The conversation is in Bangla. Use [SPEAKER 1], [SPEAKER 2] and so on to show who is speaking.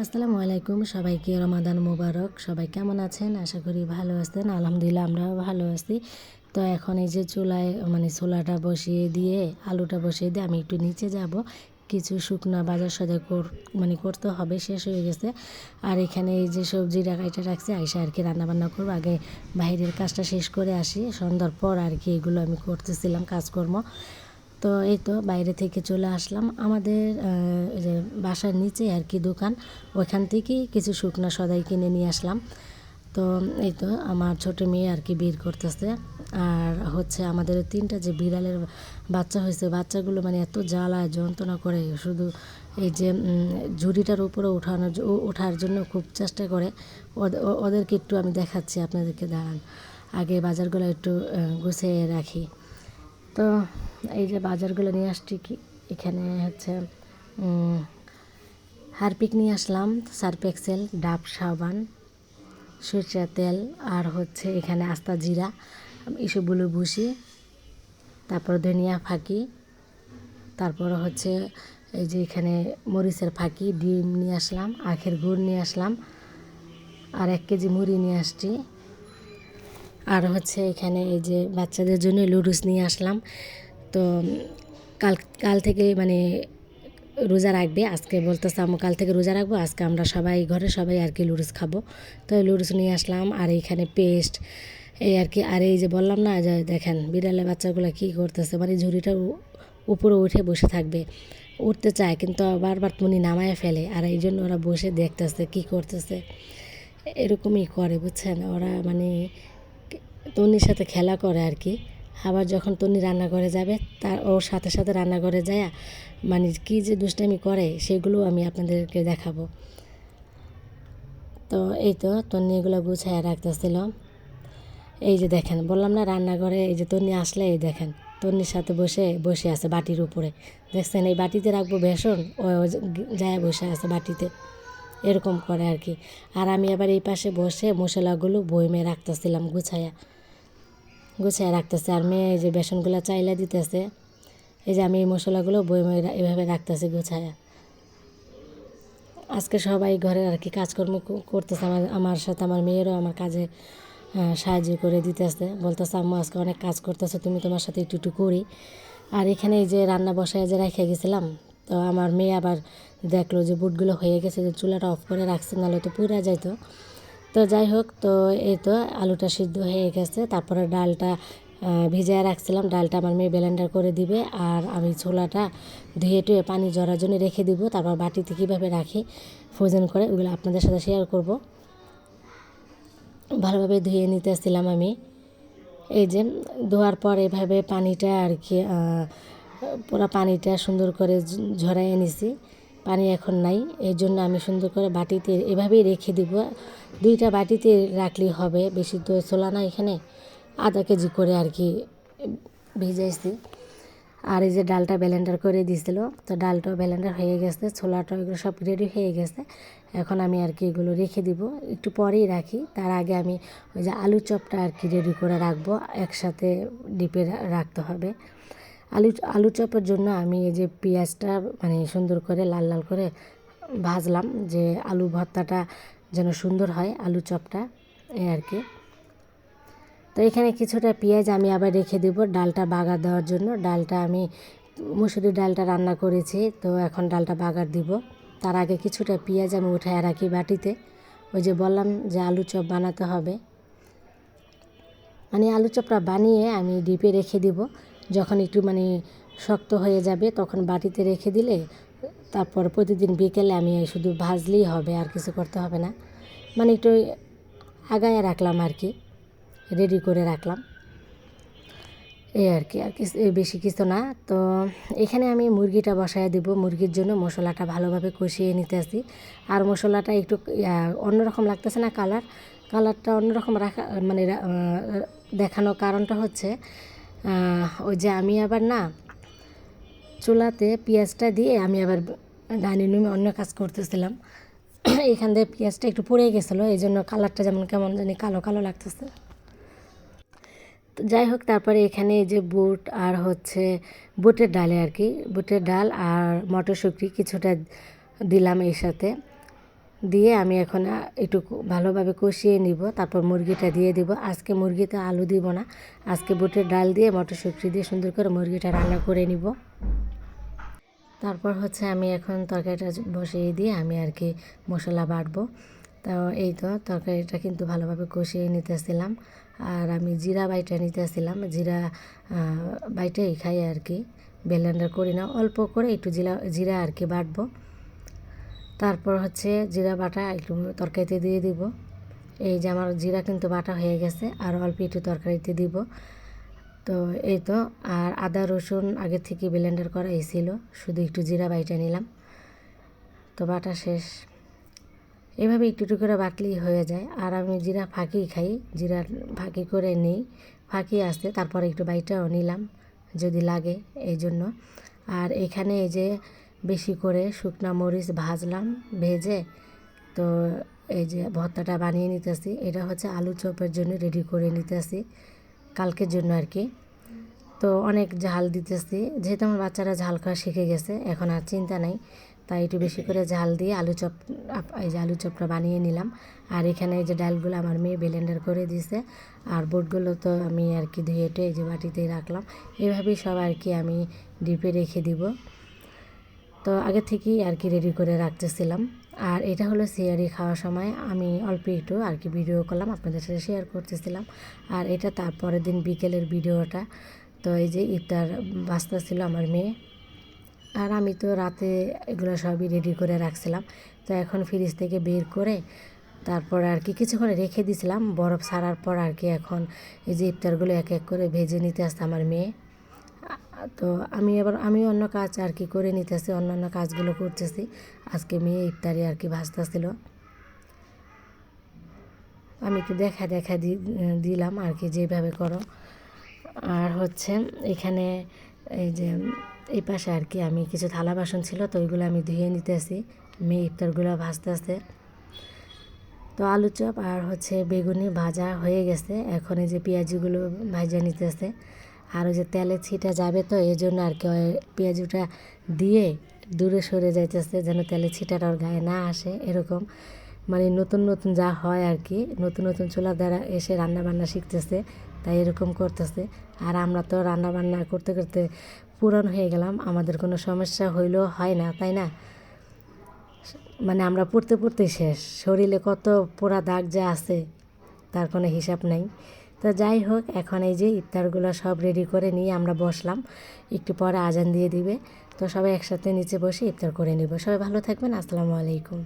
[SPEAKER 1] আসসালামু আলাইকুম, সবাইকে রমাদান মোবারক। সবাই কেমন আছেন? আশা করি ভালো আছেন। আলহামদুলিল্লাহ আমরাও ভালো আছি। তো এখন এই যে চুলায় ছোলাটা বসিয়ে দিয়ে আলুটা বসিয়ে দিয়ে আমি একটু নিচে যাব, কিছু শুকনা বাজার সদাই করতে হবে, শেষ হয়ে গেছে। আর এখানে এই যে সবজিটা কাইটা রাখছি, আইসা আর কি রান্নাবান্না করবো। আগে বাইরের কাজটা শেষ করে আসি, সন্ধ্যার পর আর কি এগুলো আমি করতেছিলাম কাজকর্ম। তো এই তো বাইরে থেকে চলে আসলাম। আমাদের যে বাসার নিচে আর কি দোকান, ওইখান থেকেই কিছু শুকনা সদাই কিনে নিয়ে আসলাম। তো এই তো আমার ছোটো মেয়ে আর কি বের করতেছে। আর হচ্ছে আমাদের 3টা যে বিড়ালের বাচ্চা হয়েছে, বাচ্চাগুলো এত জ্বালায় যন্ত্রণা করে, শুধু এই যে ঝুড়িটার উপরে ওঠার জন্য খুব চেষ্টা করে। ওদেরকে একটু আমি দেখাচ্ছি আপনাদেরকে, দাঁড়ান। আগে বাজারগুলো একটু গুছিয়ে রাখি। তো এই যে বাজারগুলো নিয়ে আসছি, কি এখানে হচ্ছে হারপিক নিয়ে আসলাম, সার্ফ এক্সেল, ডাব সাবান, সরষের তেল, আর হচ্ছে এখানে আস্তা জিরা, এসবগুলো ভুষি, তারপর ধনিয়া ফাঁকি, তারপর হচ্ছে এই যে এখানে মরিচের ফাঁকি, ডিম নিয়ে আসলাম, আখের গুড় নিয়ে আসলাম, আর 1 কেজি মুড়ি নিয়ে আসছি। আর হচ্ছে এখানে এই যে বাচ্চাদের জন্য লুডুস নিয়ে আসলাম। তো কাল কাল থেকে রোজা রাখবে। আজকে বলতেছে আম্মু কাল থেকে রোজা রাখবো, আজকে আমরা সবাই ঘরে সবাই আর কি লুডুস খাবো। তো লুডুস নিয়ে আসলাম। আর এইখানে পেস্ট, এই আর কি। আর এই যে বললাম না, যে দেখেন বিড়ালের বাচ্চাগুলো কী করতেছে, ঝুড়িটা উপরে উঠে বসে থাকবে, উঠতে চায় কিন্তু বারবার তুনি নামায় ফেলে। আর এই জন্য ওরা বসে দেখতেছে কী করতেছে, এরকমই করে, বুঝছেন। ওরা তন্নির সাথে খেলা করে আর কি। আবার যখন তন্নি রান্নাঘরে যাবে, তার ওর সাথে সাথে রান্নাঘরে যায় কী যে দুষ্টামি করে, সেগুলো আমি আপনাদেরকে দেখাবো। তো এই তো তন্নি এগুলো গুছায় রাখতেছিল। এই যে দেখেন, বললাম না রান্নাঘরে, এই যে তন্নি আসলে এই দেখেন তন্নির সাথে বসে আছে বাটির উপরে, দেখছেন। এই বাটিতে রাখবো বেসন, ও যায় বসে আছে বাটিতে, এরকম করে আর কি। আর আমি আবার এই পাশে বসে মশলাগুলো বয়মে রাখতেছিলাম, গুছায় রাখতেছে। আর মেয়ে এই যে বেসনগুলো চাইলা দিতেছে। এই যে আমি এই মশলাগুলো বয়মে এভাবে রাখতেছি গুছায়া। আজকে সবাই ঘরে আর কি কাজকর্ম করতেছে, আমার সাথে আমার মেয়েরও আমার কাজে সাহায্য করে দিতেছে, বলতেছে আম্মু আজকে অনেক কাজ করতেছে, তুমি তোমার সাথে একটু একটু করি। আর এখানে এই যে রান্না বসায় যে রেখে গেছিলাম, তো আমার মেয়ে আবার দেখলো যে বুটগুলো হয়ে গেছে, যে চুলাটা অফ করে রাখছে, নাহলে তো পুড়ে যাইতো। তো যাই হোক, তো এই তো আলুটা সিদ্ধ হয়ে গেছে। তারপরে ডালটা ভিজায় রাখছিলাম, ডালটা আমার মেয়ে ব্লেন্ডার করে দিবে। আর আমি ছোলাটা ধুয়ে টুয়ে পানি ঝরার জন্য রেখে দিব। তারপর বাটিতে কীভাবে রাখি ফ্রোজেন করে, ওগুলো আপনাদের সাথে শেয়ার করব। ভালোভাবে ধুয়ে নিতেছিলাম আমি। এই যে ধোয়ার পর এভাবে পানিটা আর কি পুরো পানিটা সুন্দর করে ঝরাই নিছি। পানি এখন নাই, এই জন্য আমি সুন্দর করে বাটিতে এভাবেই রেখে দিব। 2টা বাটিতে রাখলেই হবে, বেশি তো ছোলা না, এখানে আধা কেজি করে আর কি ভিজাইছি। আর এই যে ডালটা ব্লেন্ডার করে দিয়েছিল, তো ডালটাও ব্লেন্ডার হয়ে গেছে, ছোলাটাও এগুলো সব রেডি হয়ে গেছে। এখন আমি আর কি এগুলো রেখে দিব, একটু পরেই রাখি। তার আগে আমি ওই যে আলু চপটা আর কি রেডি করে রাখবো, একসাথে ডিপে রাখতে হবে। আলু চপের জন্য আমি এই যে পেঁয়াজটা সুন্দর করে লাল লাল করে ভাজলাম, যে আলু ভর্তাটা যেন সুন্দর হয়, আলু চপটা, এই আর কি। তো এখানে কিছুটা পেঁয়াজ আমি আবার রেখে দেবো ডালটা বাগার দেওয়ার জন্য। ডালটা আমি মুসুরির ডালটা রান্না করেছি, তো এখন ডালটা বাগার দিব। তার আগে কিছুটা পেঁয়াজ আমি উঠায় রাখি বাটিতে। ওই যে বললাম যে আলু চপ বানাতে হবে, আলু চপটা বানিয়ে আমি ডিপে রেখে দিব। যখন একটু শক্ত হয়ে যাবে, তখন বাটিতে রেখে দিলে তারপর প্রতিদিন বিকেলে আমি শুধু ভাজলেই হবে, আর কিছু করতে হবে না। একটু আগায় রাখলাম আর কি, রেডি করে রাখলাম, এই আর কি। আর কিছু বেশি কিছু না। তো এখানে আমি মুরগিটা বসায় দেব। মুরগির জন্য মশলাটা ভালোভাবে কষিয়ে নিতে আসি। আর মশলাটা একটু অন্যরকম লাগতেছে না, কালারটা অন্যরকম রাখা দেখানোর কারণটা হচ্ছে ওই যে আমি আবার না চুলাতে পেঁয়াজটা দিয়ে আমি আবার ডাইনিং রুমে অন্য কাজ করতেছিলাম, এখান থেকে পেঁয়াজটা একটু পুড়ে গেছিলো, এই জন্য কালারটা যেমন কেমন জানি কালো কালো লাগতেছে। তো যাই হোক, তারপরে এখানে এই যে বুট আর হচ্ছে বুটের ডালে আর কি, বুটের ডাল আর মটরশুঁটি কিছুটা দিলাম এর সাথে। দিয়ে আমি এখন একটু ভালোভাবে কষিয়ে নিব, তারপর মুরগিটা দিয়ে দিব। আজকে মুরগিতে আলু দিব না, আজকে বুটের ডাল দিয়ে মটরশুঁটি দিয়ে সুন্দর করে মুরগিটা রান্না করে নিব। তারপর হচ্ছে আমি এখন তরকারিটা বসিয়ে দিয়ে আমি আর কি মশলা বাটবো। তো এই তো তরকারিটা কিন্তু ভালোভাবে কষিয়ে নিতেছিলাম, আর আমি জিরা বাইটা নিতেছিলাম। জিরা বাইটাই খাই আর কি, ব্লেন্ডার করি না, অল্প করে একটু জিরা আর কি বাটবো। তারপর হচ্ছে জিরা বাটা একটু তরকারিতে দিয়ে দিব। এই যে আমার জিরা কিন্তু বাটা হয়ে গেছে, আর অল্প একটু তরকারিতে দিব। তো এই তো, আর আদা রসুন আগে থেকে ব্লেন্ডার করা ছিল, শুধু একটু জিরা বাইটা নিলাম। তো বাটা শেষ, এভাবে একটু একটু করে বাটলেই হয়ে যায়। আর আমি জিরা ফাঁকি খাই, জিরা ফাঁকি করে নিই, ফাঁকি আসতে তারপরে একটু বাইটাও নিলাম যদি লাগে এই জন্য। আর এখানে এই যে বেশি করে শুকনা মরিচ ভাজলাম, ভেজে তো এই যে ভর্তাটা বানিয়ে নিতেছি। এটা হচ্ছে আলু চপের জন্য রেডি করে নিতেছি, কালকের জন্য আর কি। তো অনেক ঝাল দিতেছি, যেহেতু আমার বাচ্চারা ঝাল খাওয়া শিখে গেছে, এখন আর চিন্তা নাই। তাই একটু বেশি করে ঝাল দিয়ে আলু চপ, এই যে আলু চপটা বানিয়ে নিলাম। আর এখানে এই যে ডালগুলো আমার মেয়ে ব্লেন্ডার করে দিয়েছে, আর বুটগুলো তো আমি আর কি ধুয়ে এই যে বাটিতেই রাখলাম। এভাবেই সব আর কি আমি ডিপে রেখে দিব। তো আগে থেকেই আর কি রেডি করে রাখতেছিলাম। আর এটা হলো সিয়ারি খাওয়ার সময় আমি অল্প একটু আর কি ভিডিও করলাম, আপনাদের সাথে শেয়ার করতেছিলাম। আর এটা তারপরের দিন বিকেলের ভিডিওটা। তো এই যে ইফতার বাস্তা ছিল আমার মেয়ে, আর আমি তো রাতে এগুলো সবই রেডি করে রাখছিলাম। তো এখন ফ্রিজ থেকে বের করে তারপর আর কি কিছুক্ষণ রেখে দিয়েছিলাম, বরফ ছাড়ার পর আর কি এখন এই যে ইফতারগুলো এক এক করে ভেজে নিতে আসছে আমার মেয়ে। তো আমি অন্য কাজ আর কি করে নিতেছি, অন্যান্য কাজগুলো করতেছি। আজকে মেয়ে ইফতারি আর কি ভাজতেছিল, আমি একটু দেখা দিলাম আর কি যেভাবে করো। আর হচ্ছে এখানে এই যে এই পাশে আর কি আমি কিছু থালা বাসন ছিল, তো ওইগুলো আমি ধুয়ে নিতেছি, মেয়ে ইফতারগুলো ভাজতেছে। তো আলু চপ আর হচ্ছে বেগুনি ভাজা হয়ে গেছে, এখন এই যে পেঁয়াজিগুলো ভাজা নিতেছে। আর ওই যে তেলে ছিটা যাবে, তো এই জন্য আর কি পেঁয়াজুটা দিয়ে দূরে সরে যাইতেছে, যেন তেলে ছিটাটা ওর গায়ে না আসে এরকম। মানে নতুন নতুন যা হয় আর কি, নতুন নতুন চুলার দ্বারা এসে রান্নাবান্না শিখতেছে, তাই এরকম করতেছে। আর আমরা তো রান্নাবান্না করতে করতে পুরন হয়ে গেলাম, আমাদের কোনো সমস্যা হইলেও হয় না, তাই না? মানে আমরা পড়তে শেষ, শরীরে কত পোড়া দাগ যা আছে তার কোনো হিসাব নাই। তো যাই হোক, এখন এই যে ইফতারগুলো সব রেডি করে নিয়ে আমরা বসলাম, একটু পরে আজান দিয়ে দিবে। তো সবাই একসাথে নিচে বসে ইফতার করে নিব। সবাই ভালো থাকবেন, আসসালামু আলাইকুম।